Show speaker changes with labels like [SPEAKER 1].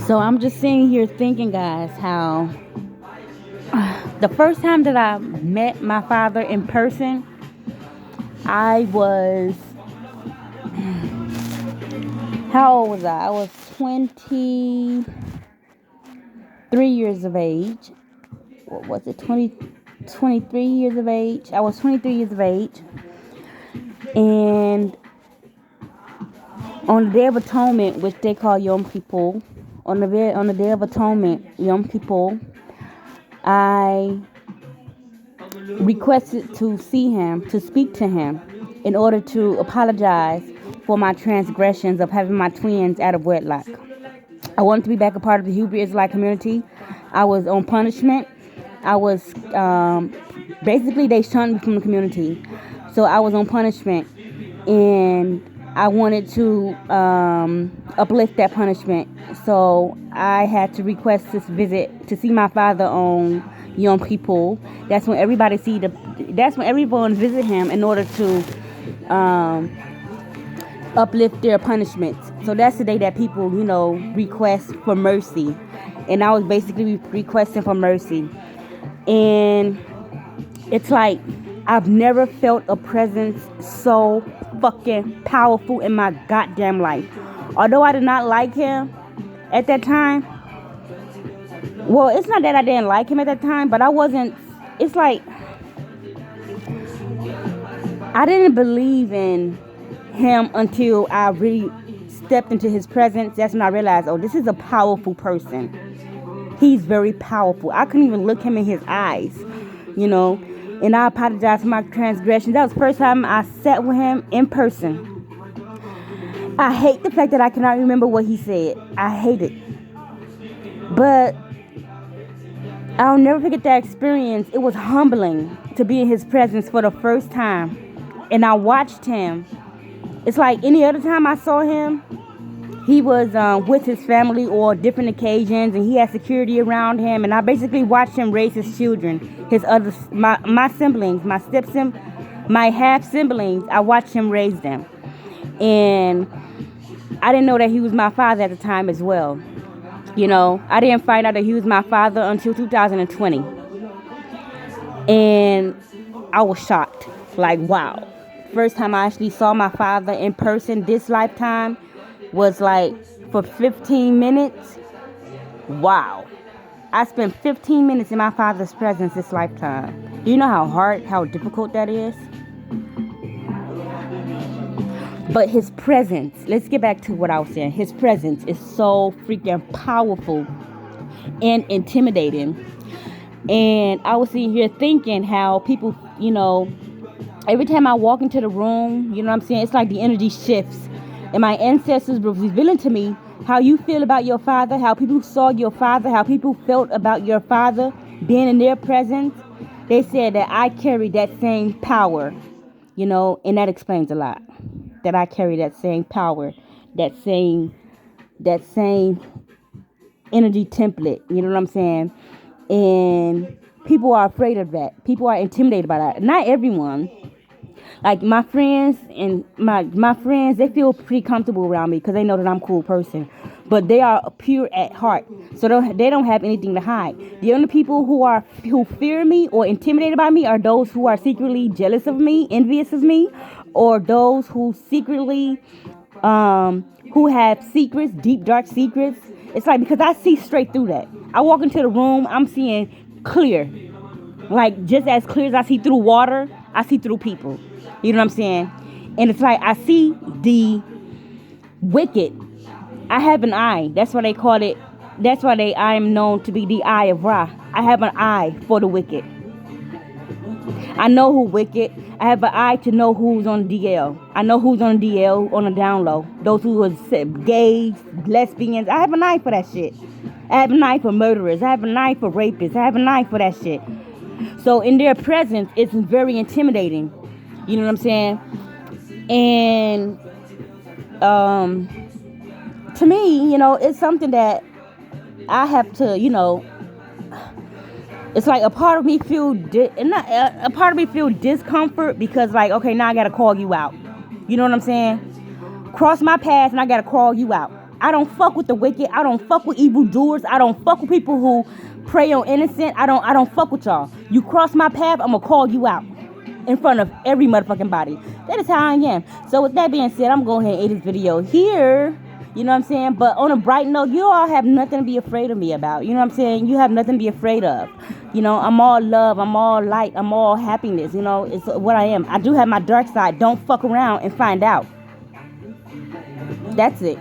[SPEAKER 1] So I'm just sitting here thinking, guys, how the first time that I met my father in person, I was, how old was I? I was 23 years of age. What was it? 23 years of age. I was 23 years of age. And on the Day of Atonement, which they call Yom Kippur, on the Day of Atonement, Yom Kippur, I requested to see him, to speak to him, in order to apologize for my transgressions of having my twins out of wedlock. I wanted to be back a part of the Hebrew Israelite community. I was on punishment. I was, basically, they shunned me from the community. So I was on punishment, and I wanted to uplift that punishment. So I had to request this visit to see my father on Yom Kippur. That's when that's when everyone visit him in order to uplift their punishments. So that's the day that people, request for mercy. And I was basically requesting for mercy. And it's like, I've never felt a presence so fucking powerful in my goddamn life. Although I did not like him at that time. Well, it's not that I didn't like him at that time, but I wasn't, it's like, I didn't believe in him until I really stepped into his presence. That's when I realized, oh, this is a powerful person. He's very powerful. I couldn't even look him in his eyes, and I apologize for my transgressions. That was the first time I sat with him in person. I hate the fact that I cannot remember what he said. I hate it. But I'll never forget that experience. It was humbling to be in his presence for the first time. And I watched him. It's like any other time I saw him, he was with his family or different occasions, and he had security around him. And I basically watched him raise his children, my siblings, my half siblings. I watched him raise them, and I didn't know that he was my father at the time as well. I didn't find out that he was my father until 2020, and I was shocked. Like, wow. First time I actually saw my father in person this lifetime was like for 15 minutes. Wow. I spent 15 minutes in my father's presence this lifetime. Do you know how difficult that is? But his presence, let's get back to what I was saying. His presence is so freaking powerful and intimidating. And I was sitting here thinking how people, every time I walk into the room, you know what I'm saying? It's like the energy shifts. And my ancestors were revealing to me how you feel about your father, how people saw your father, how people felt about your father being in their presence. They said that I carry that same power, and that explains a lot. That I carry that same power, that same energy template, you know what I'm saying? And people are afraid of that. People are intimidated by that. Not everyone. Like my friends and my friends, they feel pretty comfortable around me because they know that I'm a cool person. But they are pure at heart, so they don't have anything to hide. The only people who fear me or intimidated by me are those who are secretly jealous of me, envious of me, or those who secretly who have secrets, deep dark secrets. It's like, because I see straight through that. I walk into the room, I'm seeing clear, like just as clear as I see through water, I see through people. You know what I'm saying? And it's like I see the wicked. I have an eye. That's why they call it. That's why I am known to be the eye of Ra. I have an eye for the wicked. I know who wicked. I have an eye to know who's on the DL. I know who's on the DL on the down low. Those who are gays, lesbians. I have an eye for that shit. I have an eye for murderers. I have an eye for rapists. I have an eye for that shit. So in their presence, it's very intimidating. You know what I'm saying? And to me, it's something that I have to, it's like a part of me feel discomfort because, like, okay, now I gotta call you out. You know what I'm saying? Cross my path and I gotta call you out. I don't fuck with the wicked. I don't fuck with evildoers. I don't fuck with people who prey on innocent. I don't fuck with y'all. You cross my path, I'm gonna call you out in front of every motherfucking body. That is how I am. So with that being said, I'm going ahead and end this video here. You know what I'm saying? But on a bright note, you all have nothing to be afraid of me about. You know what I'm saying? You have nothing to be afraid of. You know, I'm all love. I'm all light. I'm all happiness. You know, it's what I am. I do have my dark side. Don't fuck around and find out. That's it.